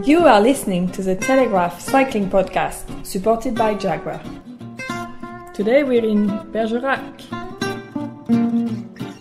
You are listening to the Telegraph Cycling Podcast, supported by Jaguar. Today we're in Bergerac.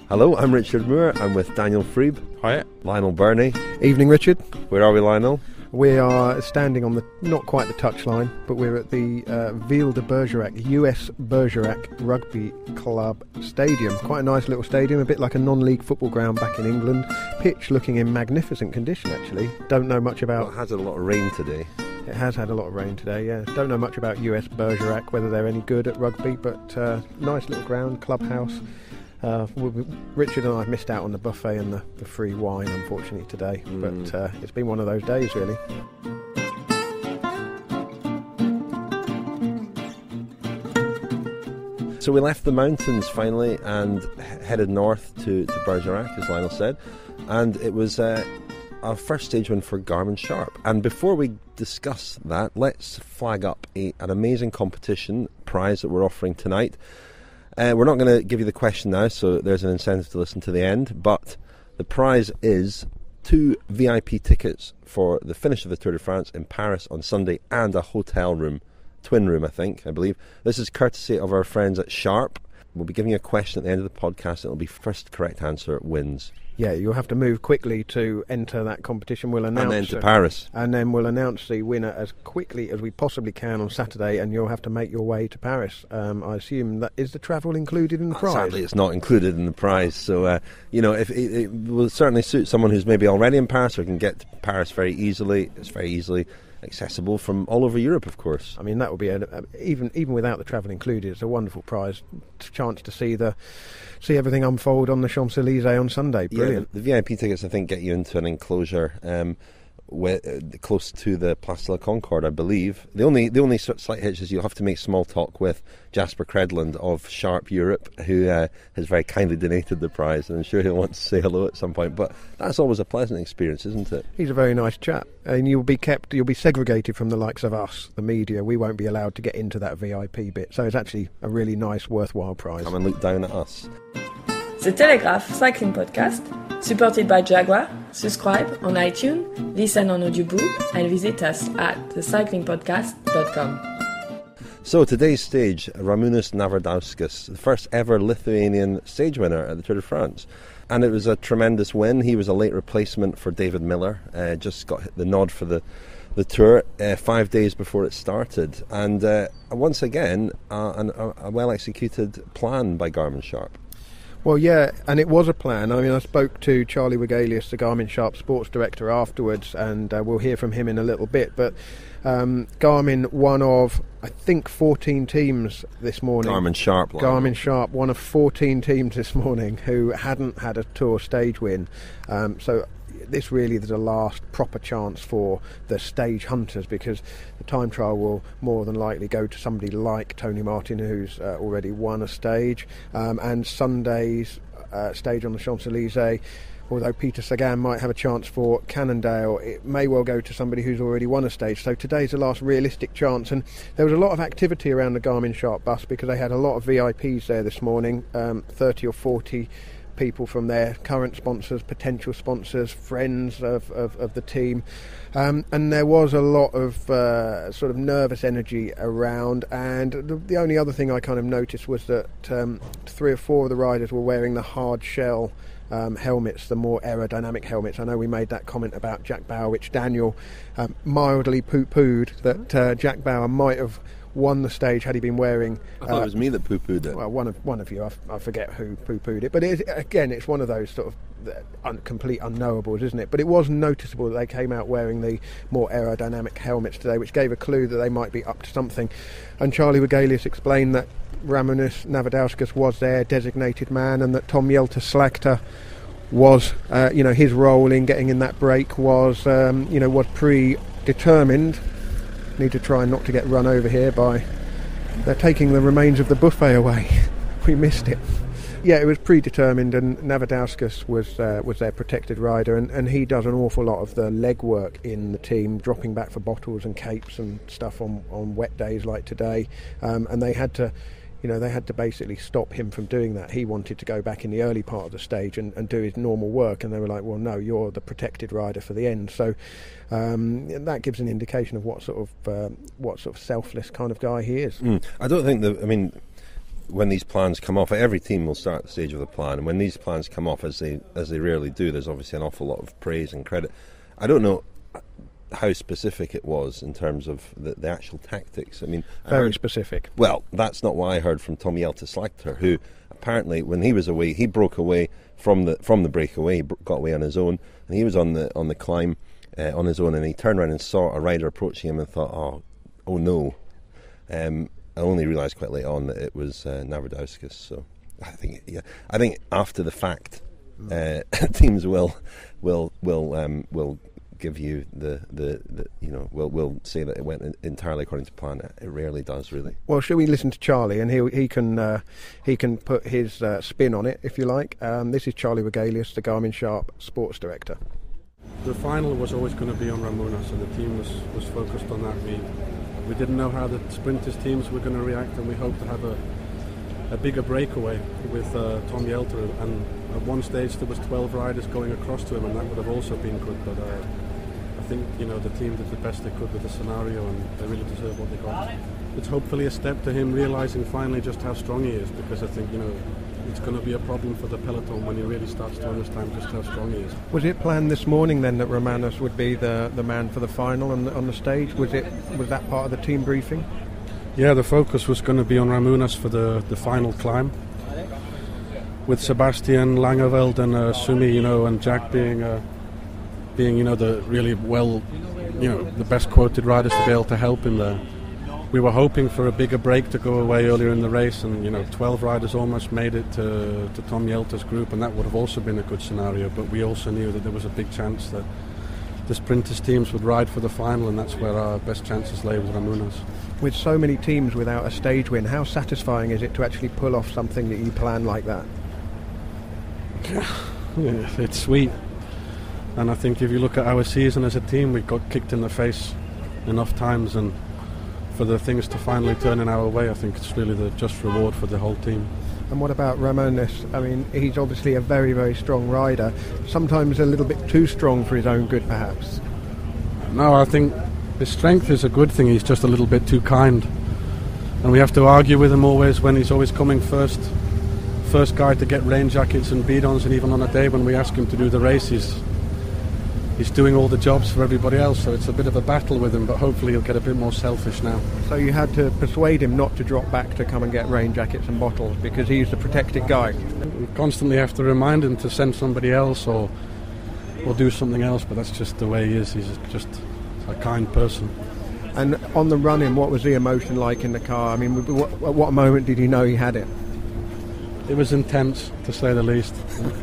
Hello, I'm Richard Moore. I'm with Daniel Friebe. Hi. Lionel Birnie. Evening, Richard. Where are we, Lionel? We are standing on the, not quite the touchline, but we're at the Ville de Bergerac, US Bergerac Rugby Club Stadium. Quite a nice little stadium, a bit like a non-league football ground back in England. Pitch looking in magnificent condition, actually. Don't know much about... Well, it has had a lot of rain today. It has had a lot of rain today, yeah. Don't know much about US Bergerac, whether they're any good at rugby, but nice little ground, clubhouse. Richard and I missed out on the buffet and the free wine, unfortunately, today. But it's been one of those days, really. So we left the mountains finally and headed north to Bergerac, as Lionel said. And it was our first stage win for Garmin-Sharp. And before we discuss that, let's flag up an amazing competition prize that we're offering tonight. We're not going to give you the question now, so there's an incentive to listen to the end, but the prize is 2 VIP tickets for the finish of the Tour de France in Paris on Sunday and a hotel room, twin room I believe. This is courtesy of our friends at Sharp. We'll be giving you a question at the end of the podcast. It'll be first correct answer wins. Yeah, you'll have to move quickly to enter that competition. We'll announce, and then to Paris. And then we'll announce the winner as quickly as we possibly can on Saturday, and you'll have to make your way to Paris. I assume that is the travel included in the prize? Sadly, it's not included in the prize. So, if it will certainly suit someone who's maybe already in Paris or can get to Paris very easily. It's very easily accessible from all over Europe, of course. I mean, that would be even without the travel included, it's a wonderful prize, chance to see everything unfold on the Champs-Elysees on Sunday. Brilliant. Yeah, the VIP tickets I think get you into an enclosure close to the Place de la Concorde, I believe. The only slight hitch is you'll have to make small talk with Jasper Credland of Sharp Europe, who has very kindly donated the prize, and I'm sure he'll want to say hello at some point. But that's always a pleasant experience, isn't it? He's a very nice chap, and you'll be segregated from the likes of us, the media. We won't be allowed to get into that VIP bit, so it's actually a really nice, worthwhile prize. Come and look down at us. The Telegraph Cycling Podcast, supported by Jaguar. Subscribe on iTunes, listen on audiobook, and visit us at thecyclingpodcast.com. So today's stage, Ramūnas Navardauskas, the first ever Lithuanian stage winner at the Tour de France. And it was a tremendous win. He was a late replacement for David Millar, just got the nod for the Tour 5 days before it started. And once again, a well-executed plan by Garmin-Sharp. Well, yeah, and it was a plan. I mean, I spoke to Charly Wegelius, the Garmin-Sharp sports director, afterwards, and we'll hear from him in a little bit. But Garmin, one of, I think, 14 teams this morning. Garmin-Sharp, one of 14 teams this morning who hadn't had a Tour stage win. So this really is the last proper chance for the stage hunters, because the time trial will more than likely go to somebody like Tony Martin, who's already won a stage, and Sunday's stage on the Champs-Elysees, although Peter Sagan might have a chance for Cannondale, it may well go to somebody who's already won a stage. So today's the last realistic chance, and there was a lot of activity around the Garmin-Sharp bus because they had a lot of VIPs there this morning, 30 or 40 people from their current sponsors, potential sponsors, friends of the team, and there was a lot of sort of nervous energy around. And the only other thing I kind of noticed was that 3 or 4 of the riders were wearing the hard shell helmets, the more aerodynamic helmets. I know we made that comment about Jack Bauer, which Daniel mildly poo-pooed, that Jack Bauer might have won the stage had he been wearing... I thought it was me that poo-pooed it. Well, one of you, I forget who poo-pooed it, but it's one of those sort of complete unknowables, isn't it? But it was noticeable that they came out wearing the more aerodynamic helmets today, which gave a clue that they might be up to something. And Charly Wegelius explained that Ramūnas Navardauskas was their designated man, and that Tom Jelter-Slagter was, his role in getting in that break was predetermined. Need to try not to get run over here by... They're taking the remains of the buffet away. We missed it. Yeah, it was predetermined, and Navardauskas was their protected rider, and he does an awful lot of the legwork in the team, dropping back for bottles and capes and stuff on wet days like today. And they had to they had to basically stop him from doing that. He wanted to go back in the early part of the stage and do his normal work, and they were like, well, no, you're the protected rider for the end. So that gives an indication of what sort of selfless kind of guy he is. I don't think when these plans come off, every team will start at the stage of the plan, and when these plans come off, as they rarely do, there's obviously an awful lot of praise and credit. I don't know how specific it was in terms of the actual tactics. Very specific. Well, that's not what I heard from Tom Jelter-Slagter, who apparently, when he was away, he broke away from the breakaway. He got away on his own, and he was on the climb on his own, and he turned around and saw a rider approaching him and thought, oh no. I only realised quite late on that it was Navardauskas. So I think after the fact, teams will give you we'll say that it went entirely according to plan. It rarely does, really. Well, shall we listen to Charlie, and he can put his spin on it, if you like. This is Charly Wegelius, the Garmin-Sharp sports director. The final was always going to be on Ramūnas, and the team was focused on that. We didn't know how the sprinters teams were going to react, and we hoped to have a bigger breakaway with Tom Jelter, and at one stage there was 12 riders going across to him, and that would have also been good, but I think the team did the best they could with the scenario, and they really deserve what they got. It's hopefully a step to him realising finally just how strong he is, because I think it's going to be a problem for the peloton when he really starts to understand just how strong he is. Was it planned this morning then that Ramūnas would be the man for the final on the stage? Was that part of the team briefing? Yeah, the focus was going to be on Ramūnas for the final climb, with Sebastian, Langeveld and Sumi, and Jack being the really the best quoted riders to be able to help him there. We were hoping for a bigger break to go away earlier in the race, and 12 riders almost made it to Tom Jelter's group, and that would have also been a good scenario, but we also knew that there was a big chance that the sprinters teams would ride for the final, and that's where our best chances lay with Ramūnas. With so many teams without a stage win, how satisfying is it to actually pull off something that you plan like that? Yeah, it's sweet. And I think if you look at our season as a team, we got kicked in the face enough times, and for the things to finally turn in our way, I think it's really the just reward for the whole team. And what about Ramūnas? He's obviously a very, very strong rider, sometimes a little bit too strong for his own good, perhaps. No, I think his strength is a good thing. He's just a little bit too kind, and we have to argue with him always when he's always coming first guy to get rain jackets and bidons, and even on a day when we ask him to do the races, he's doing all the jobs for everybody else, so it's a bit of a battle with him, but hopefully he'll get a bit more selfish now. So you had to persuade him not to drop back to come and get rain jackets and bottles because he's the protected guy. We constantly have to remind him to send somebody else or do something else, but that's just the way he is. He's just a kind person. And on the run-in, what was the emotion like in the car? At what moment did you know he had it? It was intense, to say the least.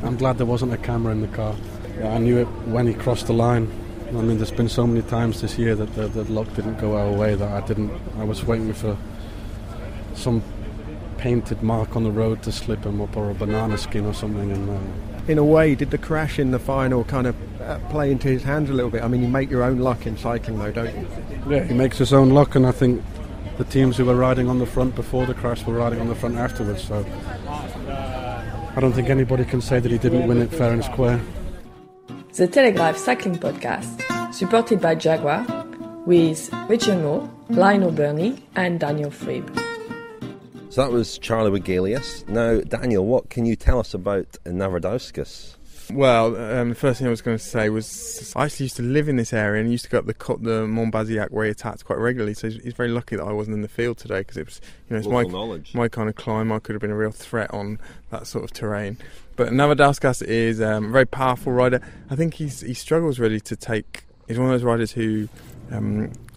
I'm glad there wasn't a camera in the car. I knew it when he crossed the line. There's been so many times this year that the luck didn't go our way that I was waiting for some painted mark on the road to slip him up, or a banana skin or something. And in a way, did the crash in the final kind of play into his hands a little bit? You make your own luck in cycling though, don't you? Yeah, he makes his own luck, and I think the teams who were riding on the front before the crash were riding on the front afterwards, so I don't think anybody can say that he didn't win it fair and square. The Telegraph Cycling Podcast, supported by Jaguar, with Richard Moore, Lionel Birnie and Daniel Friebe. So that was Charly Wegelius. Now, Daniel, what can you tell us about Navardauskas? Well, the first thing I was going to say was I actually used to live in this area and used to go up the Maubourguet where he attacked quite regularly, so he's very lucky that I wasn't in the field today, because it was, it's my kind of climb. I could have been a real threat on that sort of terrain. But Navardauskas is a very powerful rider. I think he struggles really to take. He's one of those riders who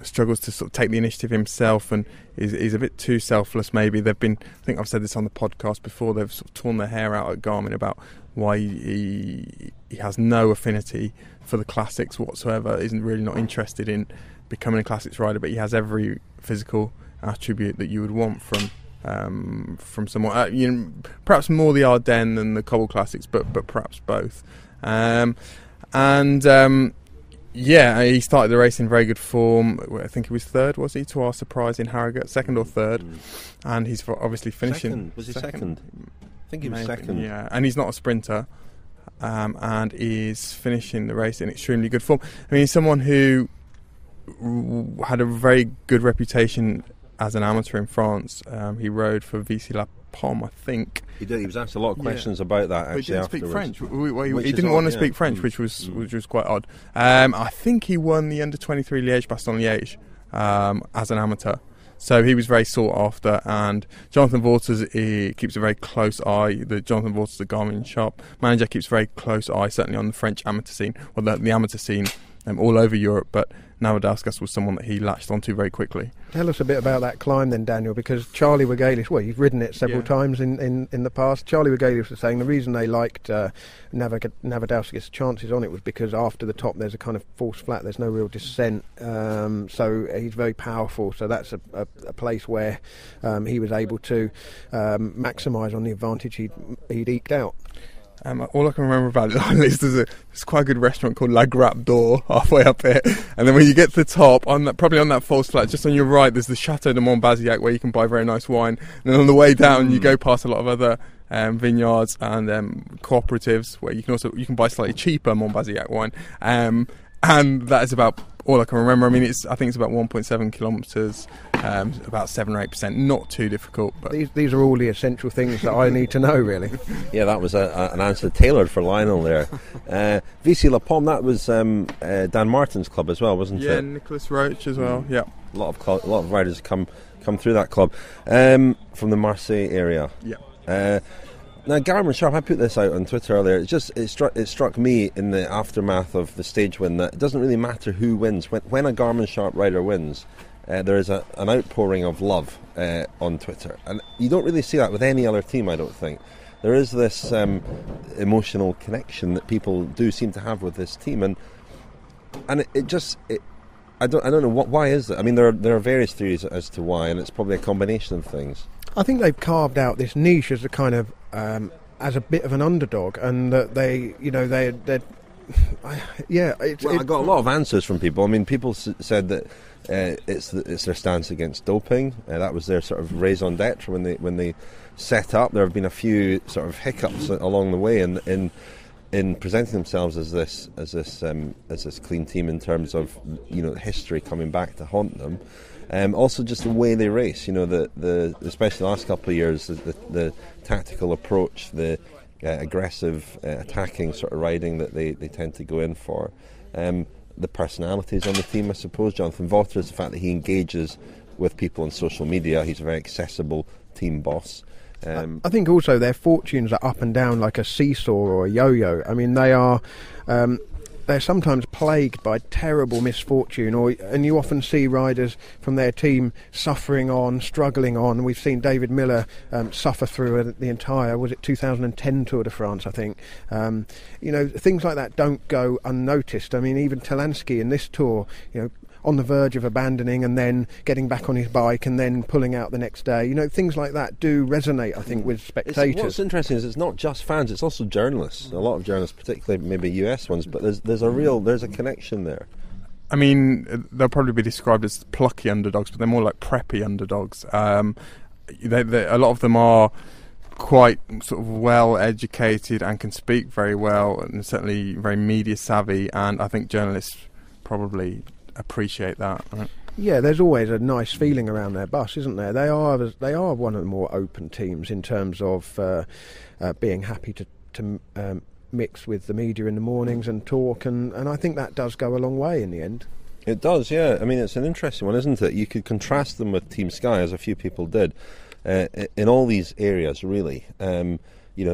struggles to sort of take the initiative himself, and is a bit too selfless. Maybe I think I've said this on the podcast before. They've sort of torn their hair out at Garmin about why he has no affinity for the classics whatsoever. Isn't really not interested in becoming a classics rider, but he has every physical attribute that you would want from someone. Perhaps more the Ardennes than the Cobble Classics, but perhaps both. Yeah, he started the race in very good form. I think he was third, was he, to our surprise in Harrogate? Second or third. And he's obviously finishing... Second. Was he second? I think he was second. Yeah, and he's not a sprinter. And is finishing the race in extremely good form. I mean, he's someone who had a very good reputation as an amateur in France. He rode for VC La Pomme, I think. He did. He was asked a lot of questions about that. Actually, but he didn't speak French. He didn't want to speak French, which was quite odd. I think he won the under-23 Liège-Bastogne-Liège as an amateur. So he was very sought after, and Jonathan Vaughters keeps a very close eye. Jonathan Vaughters, the Garmin-Sharp manager, keeps a very close eye, certainly on the French amateur scene, or the amateur scene all over Europe. But Navardauskas was someone that he latched onto very quickly. Tell us a bit about that climb then, Daniel, because Charly Wegelius, well, you've ridden it several times in the past. Charly Wegelius was saying the reason they liked Navardauskas' chances on it was because after the top there's a kind of false flat, there's no real descent, so he's very powerful, so that's a place where he was able to maximise on the advantage he'd eked out. All I can remember about it is there's quite a good restaurant called La Grappe d'Or halfway up here, and then when you get to the top, probably on that false flat, just on your right, there's the Chateau de Maubourguet where you can buy very nice wine, and then on the way down you go past a lot of other vineyards and cooperatives where you can buy slightly cheaper Maubourguet wine, and that is about all I can remember. I mean, I think it's about 1.7 kilometres, about 7 or 8%. Not too difficult. But these are all the essential things that I need to know, really. Yeah, that was an answer tailored for Lionel there. VC La Pomme, that was Dan Martin's club as well, wasn't it? Yeah, Nicholas Roach as well. Yeah, a lot of riders come through that club from the Marseille area. Yeah. Now, Garmin-Sharp, I put this out on Twitter earlier. It struck me in the aftermath of the stage win that it doesn't really matter who wins. When a Garmin-Sharp rider wins, there is an outpouring of love on Twitter, and you don't really see that with any other team, I don't think. There is this emotional connection that people do seem to have with this team, and I don't know why is that. I mean, there are various theories as to why, and it's probably a combination of things. I think they've carved out this niche as a kind of as a bit of an underdog, and that they're I got a lot of answers from people. I mean, people said that it's their stance against doping. That was their sort of raison d'être when they set up. There have been a few sort of hiccups along the way in presenting themselves as this clean team in terms of history coming back to haunt them. Also, just the way they race, especially the last couple of years, the tactical approach, the aggressive, attacking sort of riding that they tend to go in for. The personalities on the team, I suppose. Jonathan Vaughters, the fact that he engages with people on social media, he's a very accessible team boss. I think also their fortunes are up and down like a seesaw or a yo-yo. I mean, they're sometimes plagued by terrible misfortune, and you often see riders from their team struggling on. We've seen David Millar suffer through the entire, 2010 Tour de France, I think. Things like that don't go unnoticed. I mean, even Talansky in this tour, on the verge of abandoning and then getting back on his bike and then pulling out the next day. Things like that do resonate, I think, with spectators. What's interesting is it's not just fans, it's also journalists. A lot of journalists, particularly maybe US ones, but there's a connection there. I mean, they'll probably be described as plucky underdogs, but they're more like preppy underdogs. A lot of them are quite sort of well educated and can speak very well, and certainly very media savvy, and I think journalists probably appreciate that, right? Yeah, there's always a nice feeling around their bus, isn't there? They are one of the more open teams in terms of being happy to mix with the media in the mornings and talk, and I think that does go a long way in the end. It does, yeah. I mean, it's an interesting one, isn't it? You could contrast them with Team Sky, as a few people did, in all these areas, really.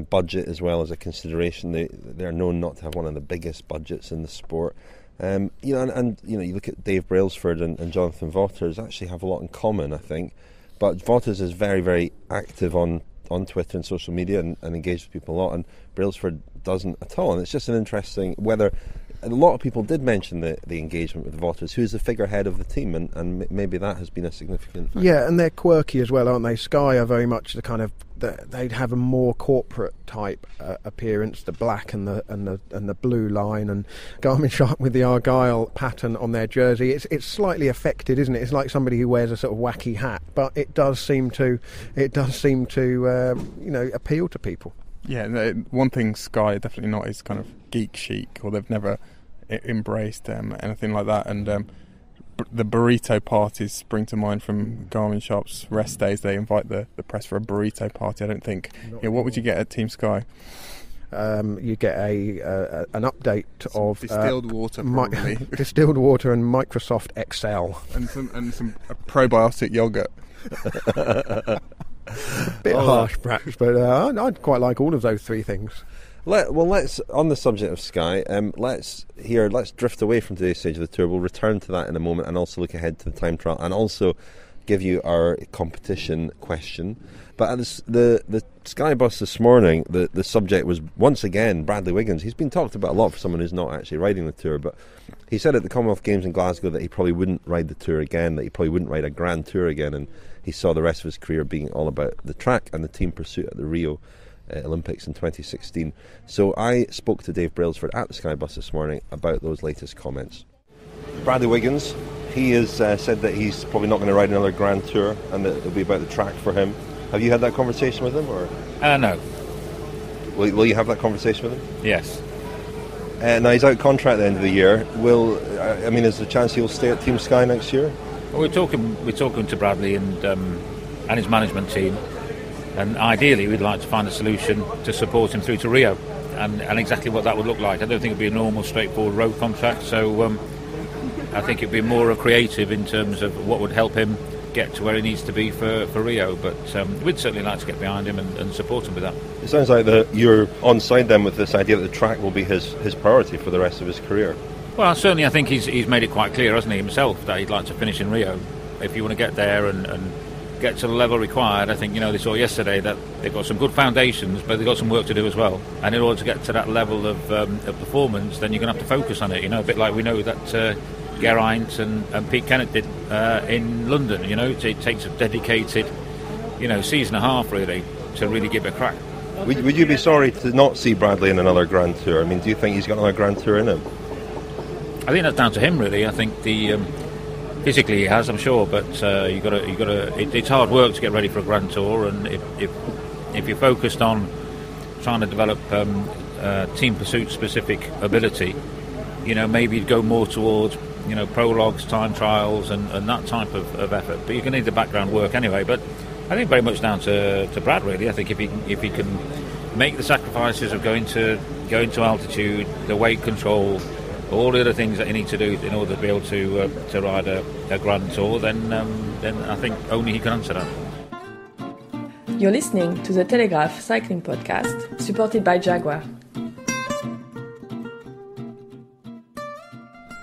Budget as well as a consideration. They're known not to have one of the biggest budgets in the sport. You look at Dave Brailsford and Jonathan Vaughters actually have a lot in common, I think. But Vaughters is very, very active on Twitter and social media and engages with people a lot, and Brailsford doesn't at all. And it's just an interesting, whether a lot of people did mention the engagement with Wouters, who's the figurehead of the team, and maybe that has been a significant factor. Yeah, and they're quirky as well, aren't they? Sky are very much the kind of they'd have a more corporate type appearance, the black and the blue line, and Garmin-Sharp with the Argyle pattern on their jersey. It's slightly affected, isn't it? It's like somebody who wears a sort of wacky hat, but it does seem to appeal to people. Yeah, one thing Sky are definitely not is kind of geek chic, or they've never embraced anything like that. And the burrito parties spring to mind from Garmin-Sharp's rest days. They invite the press for a burrito party. I don't think. What would you get at Team Sky? You get an update of distilled water, probably. Distilled water and Microsoft Excel and some probiotic yogurt. Bit harsh, perhaps, but I'd quite like all of those three things. Let's on the subject of Sky. Let's drift away from today's stage of the tour. We'll return to that in a moment, and also look ahead to the time trial, and also give you our competition question. But at the Sky bus this morning, the subject was once again Bradley Wiggins. He's been talked about a lot for someone who's not actually riding the tour, but he said at the Commonwealth Games in Glasgow that he probably wouldn't ride the tour again, that he probably wouldn't ride a Grand Tour again, and he saw the rest of his career being all about the track and the team pursuit at the Rio Olympics in 2016. So I spoke to Dave Brailsford at the Sky bus this morning about those latest comments. Bradley Wiggins, he has said that he's probably not going to ride another Grand Tour, and that it'll be about the track for him. Have you had that conversation with him, or? No. Will you have that conversation with him? Yes. Now he's out of contract at the end of the year. Is there a chance he'll stay at Team Sky next year? Well, we're talking to Bradley and his management team, and ideally we'd like to find a solution to support him through to Rio, and exactly what that would look like. I don't think it'd be a normal, straightforward road contract. So I think it'd be more creative in terms of what would help him get to where he needs to be for Rio. But we'd certainly like to get behind him and support him with that. It sounds like you're on side then with this idea that the track will be his priority for the rest of his career. Well, certainly I think he's made it quite clear, hasn't he, himself, that he'd like to finish in Rio. If you want to get there and get to the level required, I think, they saw yesterday that they've got some good foundations, but they've got some work to do as well. And in order to get to that level of performance, then you're going to have to focus on it, a bit like we know that Geraint and Pete Kennett did in London. It takes a dedicated, season and a half, really, to really give it a crack. Would you be sorry to not see Bradley in another Grand Tour? Do you think he's got another Grand Tour in him? I think that's down to him, really. I think physically he has, I'm sure, but you got to. It's hard work to get ready for a Grand Tour, and if you're focused on trying to develop team pursuit specific ability, maybe you'd go more towards prologues, time trials, and that type of effort. But you're going to need the background work anyway. But I think very much down to Brad, really. I think if he can make the sacrifices of going to altitude, the weight control, all the other things that you need to do in order to be able to ride a Grand Tour, then I think only he can answer that. You're listening to the Telegraph Cycling Podcast, supported by Jaguar.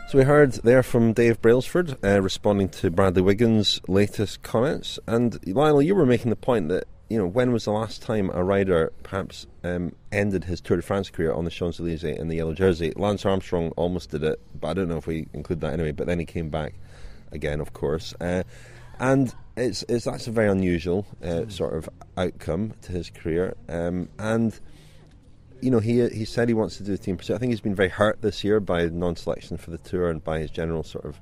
So we heard there from Dave Brailsford responding to Bradley Wiggins' latest comments. And Lionel, you were making the point that, when was the last time a rider perhaps ended his Tour de France career on the Champs-Élysées in the yellow jersey? Lance Armstrong almost did it, but I don't know if we include that anyway. But then he came back again, of course. And that's a very unusual sort of outcome to his career. He said he wants to do the team pursuit. I think he's been very hurt this year by non-selection for the Tour and by his general sort of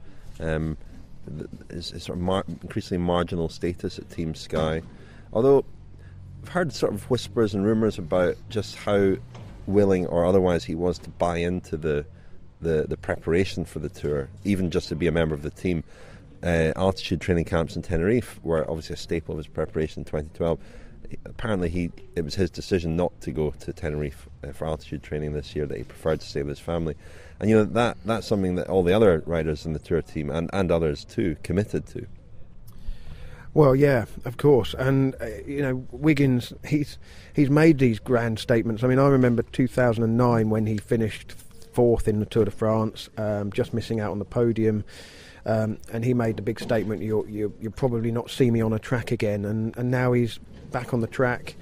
increasingly marginal status at Team Sky. Although I've heard sort of whispers and rumours about just how willing or otherwise he was to buy into the preparation for the Tour, even just to be a member of the team. Altitude training camps in Tenerife were obviously a staple of his preparation in 2012. Apparently it was his decision not to go to Tenerife for altitude training this year, that he preferred to stay with his family. And that's something that all the other riders in the Tour team and others too committed to. Well, yeah, of course. And Wiggins, he's made these grand statements. I remember 2009 when he finished fourth in the Tour de France, just missing out on the podium. And he made the big statement, you'll probably not see me on a track again. And now he's back on the track.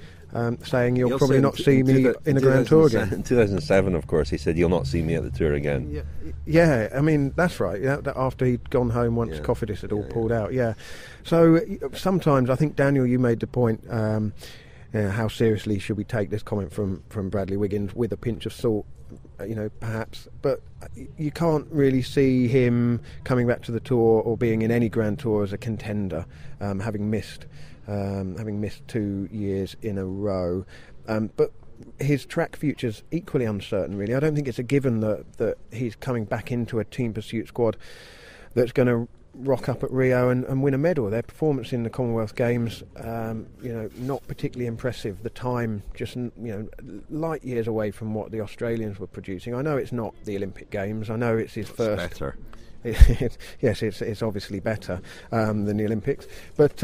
saying you'll probably not see me in a Grand Tour again. In 2007, of course, he said you'll not see me at the Tour again. Yeah, I mean, that's right. Yeah, after he'd gone home once Cofidis had all pulled out. Yeah. So sometimes, I think, Daniel, you made the point, how seriously should we take this comment from Bradley Wiggins with a pinch of salt, perhaps. But you can't really see him coming back to the Tour or being in any Grand Tour as a contender, having missed 2 years in a row. But his track future's equally uncertain, really. I don't think it's a given that he's coming back into a team pursuit squad that's going to rock up at Rio and win a medal. Their performance in the Commonwealth Games, not particularly impressive. The time just, light years away from what the Australians were producing. I know it's not the Olympic Games. I know it's his first. Better. Yes, it's obviously better than the Olympics, but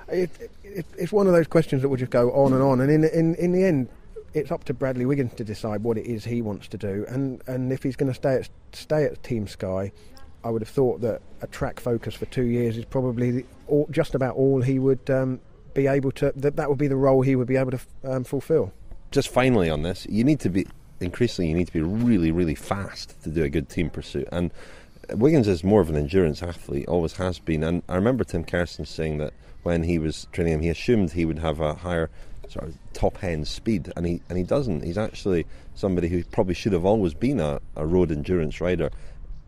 it's one of those questions that will just go on and on. And in the end, it's up to Bradley Wiggins to decide what it is he wants to do. And if he's going to stay at Team Sky, I would have thought that a track focus for 2 years is probably just about all he would be able to. That would be the role he would be able to fulfil. Just finally on this, you need to be really, really fast to do a good team pursuit. And Wiggins is more of an endurance athlete, always has been. And I remember Tim Kersten saying that when he was training him, he assumed he would have a higher sort of top-end speed, and he doesn't. He's actually somebody who probably should have always been a road endurance rider.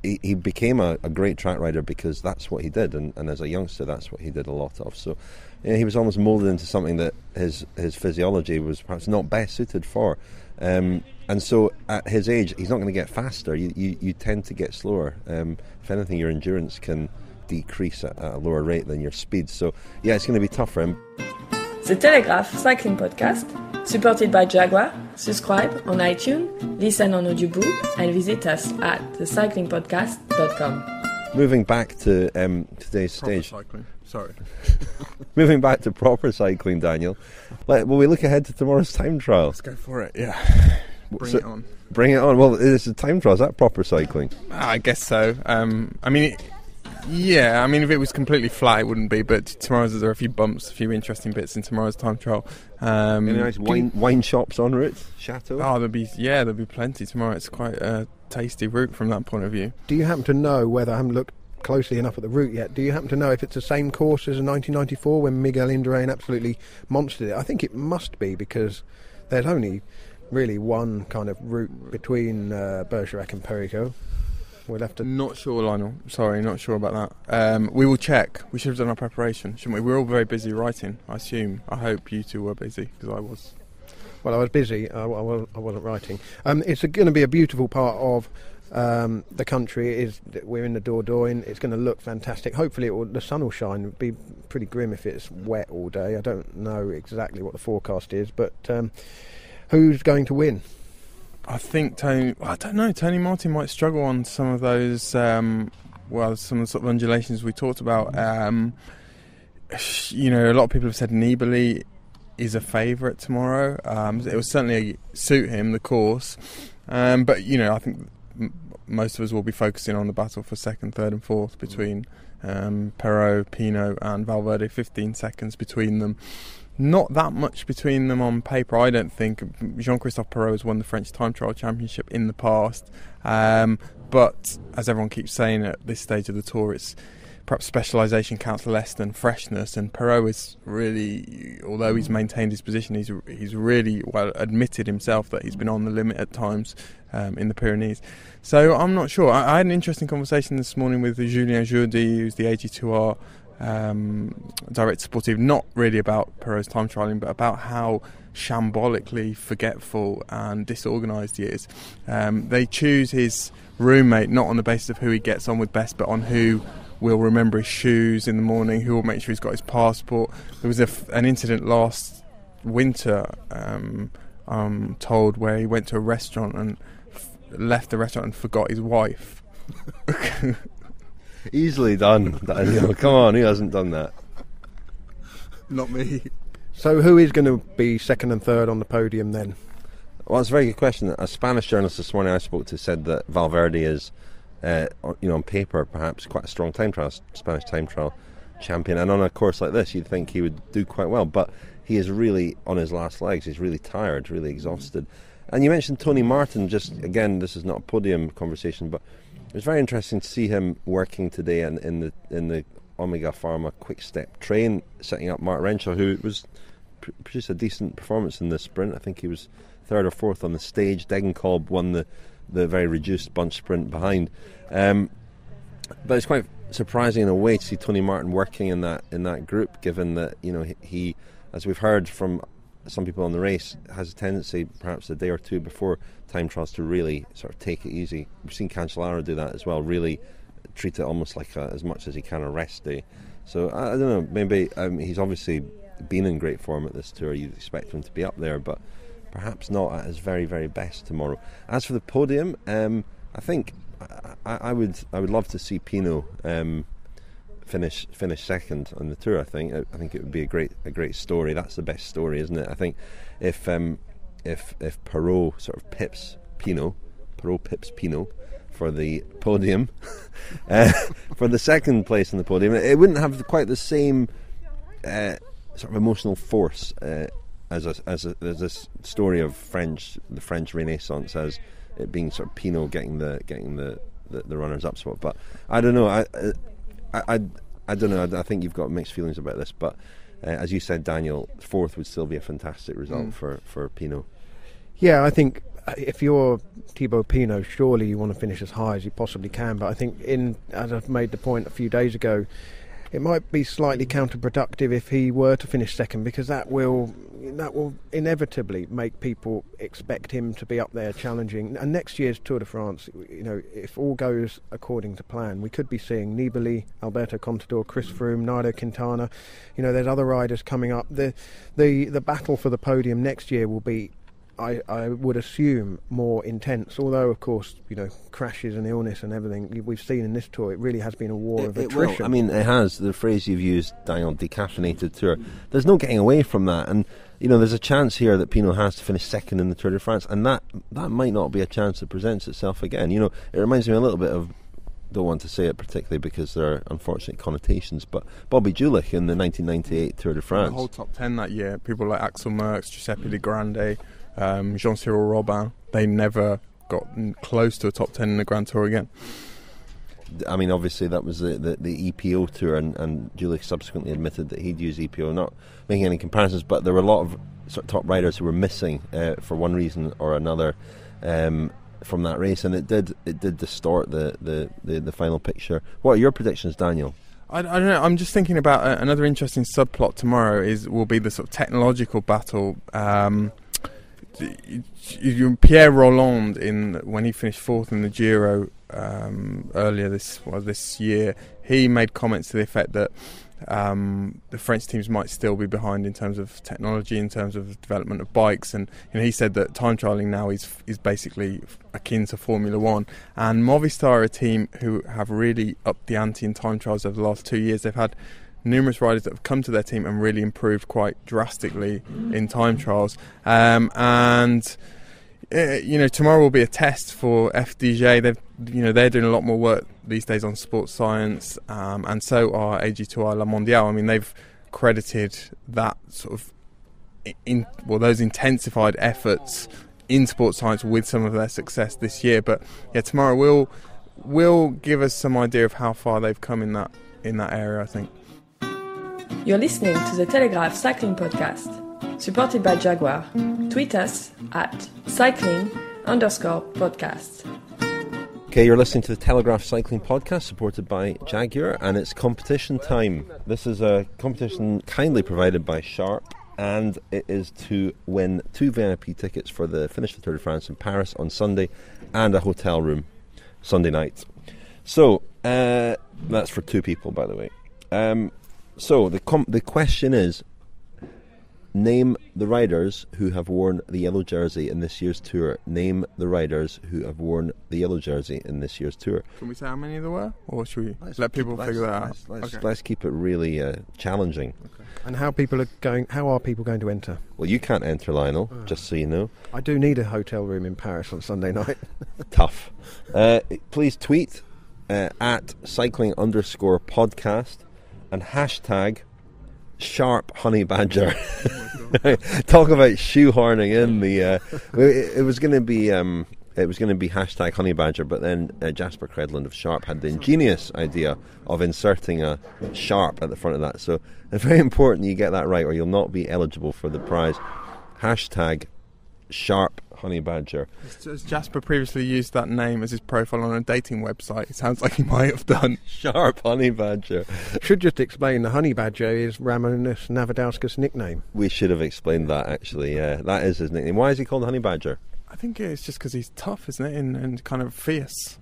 He became a great track rider because that's what he did, and as a youngster, that's what he did a lot of. So he was almost moulded into something that his physiology was perhaps not best suited for. And so at his age, he's not going to get faster. You tend to get slower. If anything, your endurance can decrease at a lower rate than your speed. So yeah, it's going to be tough for him. The Telegraph Cycling Podcast, supported by Jaguar. Subscribe on iTunes, listen on audiobook, and visit us at thecyclingpodcast.com. Moving back to today's stage. Proper cycling. Sorry. Moving back to proper cycling, Daniel. Will we look ahead to tomorrow's time trial? Let's go for it, yeah. Bring it on. Bring it on. Well, it's a time trial. Is that proper cycling? I guess so. If it was completely flat, it wouldn't be. But tomorrow's, there are a few bumps, a few interesting bits in tomorrow's time trial. Any nice wine shops en route? Chateau? Oh, there'll be plenty tomorrow. It's quite a tasty route from that point of view. Do you happen to know, whether I haven't looked closely enough at the route yet, do you happen to know if it's the same course as in 1994 when Miguel Indurain absolutely monstered it? I think it must be, because there's only really one kind of route between Bergerac and Perrico. We'll have to. Not sure, Lionel. Sorry, not sure about that. We will check. We should have done our preparation, shouldn't we? We're all very busy writing, I assume. I hope you two were busy, because I was. Well, I was busy. I wasn't writing. It's going to be a beautiful part of the country. We're in the Dordogne. It's going to look fantastic. Hopefully, the sun will shine. It'd be pretty grim if it's wet all day. I don't know exactly what the forecast is, but who's going to win? I think Tony Martin might struggle on some of those, some of the sort of undulations we talked about. A lot of people have said Nibali is a favourite tomorrow. It will certainly suit him, the course. But, I think most of us will be focusing on the battle for second, third and fourth between Perrault, Pinot and Valverde, 15 seconds between them. Not that much between them on paper, I don't think. Jean-Christophe Perrault has won the French Time Trial Championship in the past. But, as everyone keeps saying at this stage of the Tour, it's perhaps specialisation counts less than freshness. And Perrault is really, although he's maintained his position, he's really well admitted himself that he's been on the limit at times in the Pyrenees. So I'm not sure. I had an interesting conversation this morning with Julien Jourdi, who's the AG2R director sportif, not really about Perrault's time trialling, but about how shambolically forgetful and disorganised he is. They choose his roommate not on the basis of who he gets on with best, but on who will remember his shoes in the morning, who will make sure he's got his passport. There was an incident last winter, I'm told, where he went to a restaurant and left the restaurant and forgot his wife. Easily done, Daniel. Come on, who hasn't done that? Not me. So who is going to be second and third on the podium then? Well, it's a very good question. A Spanish journalist this morning I spoke to said that Valverde is, on paper, perhaps quite a strong time trial, Spanish time trial champion, and on a course like this you'd think he would do quite well, but he is really on his last legs. He's really tired, really exhausted. And you mentioned Tony Martin. Just again, this is not a podium conversation, but it was very interesting to see him working today in the Omega Pharma Quick Step train, setting up Mark Renshaw, who was produced a decent performance in the sprint. I think he was third or fourth on the stage. Degenkolb won the very reduced bunch sprint behind. But it's quite surprising in a way to see Tony Martin working in that group, given that he, as we've heard from some people on the race, has a tendency perhaps a day or two before time trials to really sort of take it easy. We've seen Cancellara do that as well, really treat it almost like as much as he can a rest day. So I don't know, maybe he's obviously been in great form at this tour. You'd expect him to be up there, but perhaps not at his very, very best tomorrow. As for the podium, I think I would love to see Pinot finish second on the tour. I think it would be a great story. That's the best story, isn't it? I think if Perot sort of pips Pinot for the podium, for the second place in the podium, it wouldn't have quite the same sort of emotional force as this story of the French Renaissance, as it being sort of Pinot getting the runners up spot. But I don't know. I don't know. I think you've got mixed feelings about this. But as you said, Daniel, fourth would still be a fantastic result for Pinot. Yeah, I think if you're Thibaut Pinot, surely you want to finish as high as you possibly can. But I think, as I've made the point a few days ago, it might be slightly counterproductive if he were to finish second, because that will inevitably make people expect him to be up there challenging. And next year's Tour de France, if all goes according to plan, we could be seeing Nibali, Alberto Contador, Chris Froome, Nairo Quintana. There's other riders coming up. The battle for the podium next year will be, I would assume, more intense. Although, of course, crashes and illness and everything we've seen in this tour, it really has been a war of attrition. Well, I mean, it has. The phrase you've used, Daniel, decaffeinated tour. There's no getting away from that. And, there's a chance here that Pinot has to finish second in the Tour de France, and that might not be a chance that presents itself again. It reminds me a little bit of, don't want to say it particularly because there are unfortunate connotations, but Bobby Julich in the 1998 Tour de France. The whole top 10 that year, people like Axel Merckx, Giuseppe De Grande, Jean-Cyril Robin, they never got close to a top 10 in the Grand Tour again. I mean, obviously that was the EPO tour, and Julich subsequently admitted that he'd use EPO, not making any comparisons, but there were a lot of sort of top riders who were missing for one reason or another from that race, and it did distort the final picture. What are your predictions, Daniel? I don't know. I'm just thinking about another interesting subplot tomorrow will be the sort of technological battle. Pierre Rolland, when he finished fourth in the Giro earlier this year, he made comments to the effect that the French teams might still be behind in terms of technology, in terms of development of bikes, and he said that time trialling now is basically akin to Formula One. And Movistar are a team who have really upped the ante in time trials over the last 2 years. They've had numerous riders that have come to their team and really improved quite drastically in time trials. Tomorrow will be a test for FDJ. They're doing a lot more work these days on sports science, and so are AG2R La Mondiale. I mean, they've credited that sort of those intensified efforts in sports science with some of their success this year. But tomorrow will give us some idea of how far they've come in that area, I think. You're listening to the Telegraph Cycling Podcast, supported by Jaguar. Tweet us at cycling_podcast. Okay, you're listening to the Telegraph Cycling Podcast, supported by Jaguar, and it's competition time. This is a competition kindly provided by Sharp, and it is to win 2 VIP tickets for the finish of the Tour de France in Paris on Sunday, and a hotel room Sunday night. So, that's for 2 people, by the way. So the question is, name the riders who have worn the yellow jersey in this year's tour. Name the riders who have worn the yellow jersey in this year's tour. Can we say how many there were, or should we let people figure that out? Let's keep it really challenging. Okay. And how are people going to enter? Well, you can't enter, Lionel, just so you know. I do need a hotel room in Paris on Sunday night. Tough. Please tweet at cycling_podcast. and hashtag Sharp Honey Badger. Talk about shoehorning in the. It was going to be. It was going to be hashtag Honey Badger, but then Jasper Credland of Sharp had the ingenious idea of inserting a Sharp at the front of that. So it's very important you get that right, or you'll not be eligible for the prize. Hashtag Sharp Honey Badger. Has Jasper previously used that name as his profile on a dating website? It sounds like he might have done. Sharp Honey Badger. Should just explain the Honey Badger is Ramūnas Navardauskas' nickname. We should have explained that, actually. Yeah, that is his nickname. Why is he called Honey Badger? I think it's just because he's tough, isn't it, and kind of fierce.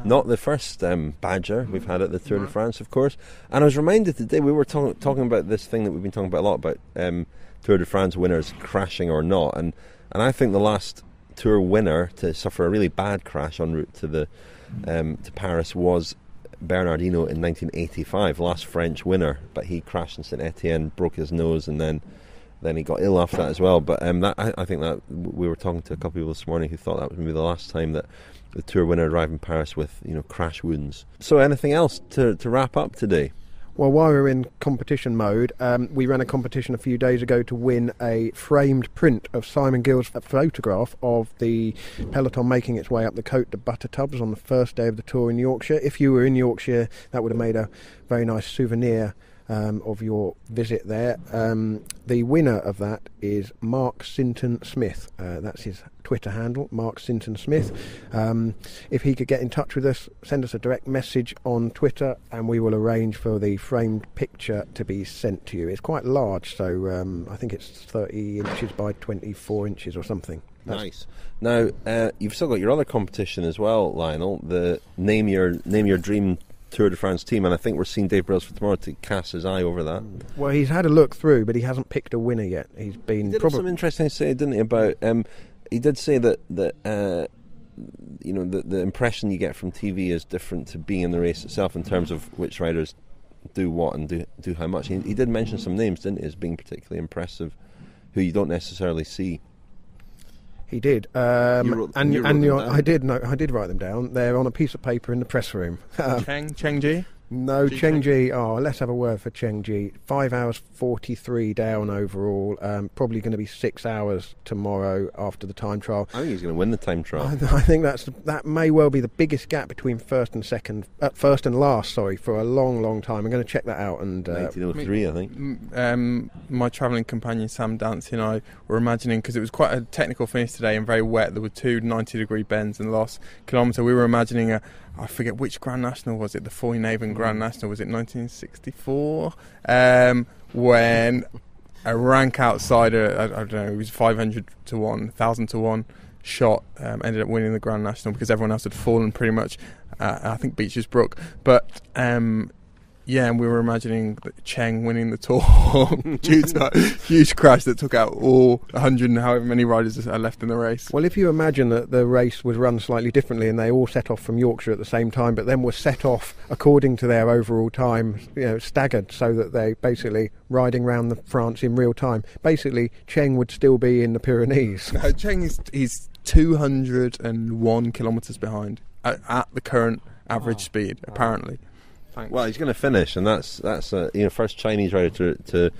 Not the first badger we've had at the Tour de France, of course. And I was reminded today, we were talking about this thing that we've been talking about a lot, about Tour de France winners crashing or not. And I think the last Tour winner to suffer a really bad crash en route to the to Paris was Bernard Hinault in 1985, last French winner. But he crashed in Saint-Etienne, broke his nose, and then he got ill after that as well. But I think that we were talking to a couple of people this morning who thought that was maybe the last time that the Tour winner arrived in Paris with crash wounds. So anything else to wrap up today? Well, while we're in competition mode, we ran a competition a few days ago to win a framed print of Simon Gill's photograph of the peloton making its way up the Côte de Buttertubs on the first day of the Tour in Yorkshire. If you were in Yorkshire, that would have made a very nice souvenir of your visit there. The winner of that is Mark Sinton Smith. That's his Twitter handle, Mark Sinton Smith. If he could get in touch with us, send us a direct message on Twitter and we will arrange for the framed picture to be sent to you. It's quite large, so I think it's 30 inches by 24 inches or something. Nice. Now, you've still got your other competition as well, Lionel, the Name Your Dream Tour de France team, and I think we're seeing Dave Brailsford tomorrow to cast his eye over that. Well, he's had a look through, but he hasn't picked a winner yet. He did have some interesting say, didn't he? About he did say that the impression you get from TV is different to being in the race itself in terms of which riders do what and do how much. He did mention some names, didn't he, as being particularly impressive, who you don't necessarily see. He did, I did write them down. They're on a piece of paper in the press room. Cheng Ji? No, Cheng Ji. Oh, let's have a word for Cheng Ji. 5 hours 43 down overall. Probably going to be 6 hours tomorrow after the time trial. I think he's going to win the time trial. I think that may well be the biggest gap between first and last. For a long, long time. I'm going to check that out. And 1903, I think. My travelling companion Sam Dancy and I were imagining, because it was quite a technical finish today and very wet. There were 2 90-degree bends in the last kilometre. We were imagining I forget which Grand National was it, the Foynaven Grand National, was it 1964? When a rank outsider, I don't know, it was 500 to 1, 1,000 to 1 shot, ended up winning the Grand National because everyone else had fallen pretty much. I think Beecher's Brook. But and we were imagining Cheng winning the Tour due to a huge crash that took out all 100 and however many riders are left in the race. Well, if you imagine that the race was run slightly differently and they all set off from Yorkshire at the same time, but then were set off according to their overall time, staggered, so that they basically riding around France in real time. Basically, Cheng would still be in the Pyrenees. No, Cheng is 201 kilometres behind at the current average speed, apparently. Thanks. Well, he's going to finish, and that's first Chinese rider to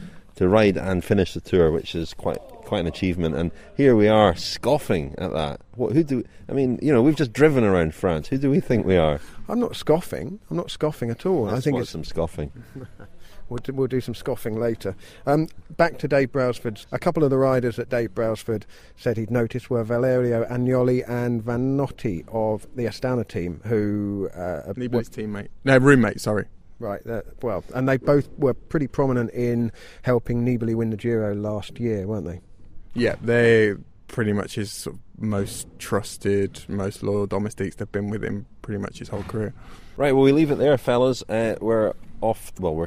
ride and finish the Tour, which is quite an achievement. And here we are scoffing at that. We've just driven around France. Who do we think we are? I'm not scoffing at all. I think it's some scoffing. We'll do some scoffing later. Back to Dave Brailsford's. A couple of the riders that Dave Brailsford said he'd noticed were Valerio Agnoli and Vanotti of the Astana team, who... Nibali's teammate. No, roommate, sorry. Right, and they both were pretty prominent in helping Nibali win the Giro last year, weren't they? Yeah, they pretty much his sort of most trusted, most loyal domestiques. They've been with him pretty much his whole career. Right, well, we leave it there, fellas. We're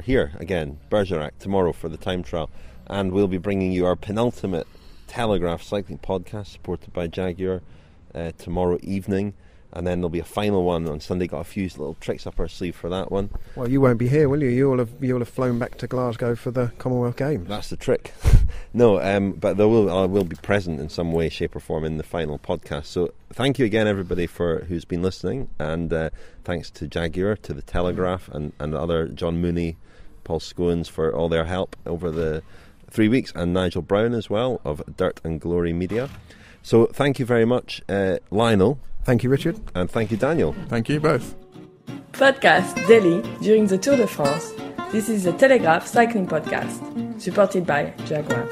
here again, Bergerac, tomorrow for the time trial, and we'll be bringing you our penultimate Telegraph Cycling Podcast, supported by Jaguar, tomorrow evening, and then there'll be a final one on Sunday. Got a few little tricks up our sleeve for that one. Well, you won't be here, will you? You'll have flown back to Glasgow for the Commonwealth Games. That's the trick. No, but I will be present in some way, shape or form in the final podcast. So thank you again, everybody, who's been listening, and thanks to Jaguar, to the Telegraph, and other John Mooney Paul Scoins for all their help over the 3 weeks, and Nigel Brown as well of Dirt and Glory Media. So thank you very much, Lionel. Thank you, Richard. And thank you, Daniel. Thank you both. Podcast daily during the Tour de France. This is the Telegraph Cycling Podcast, supported by Jaguar.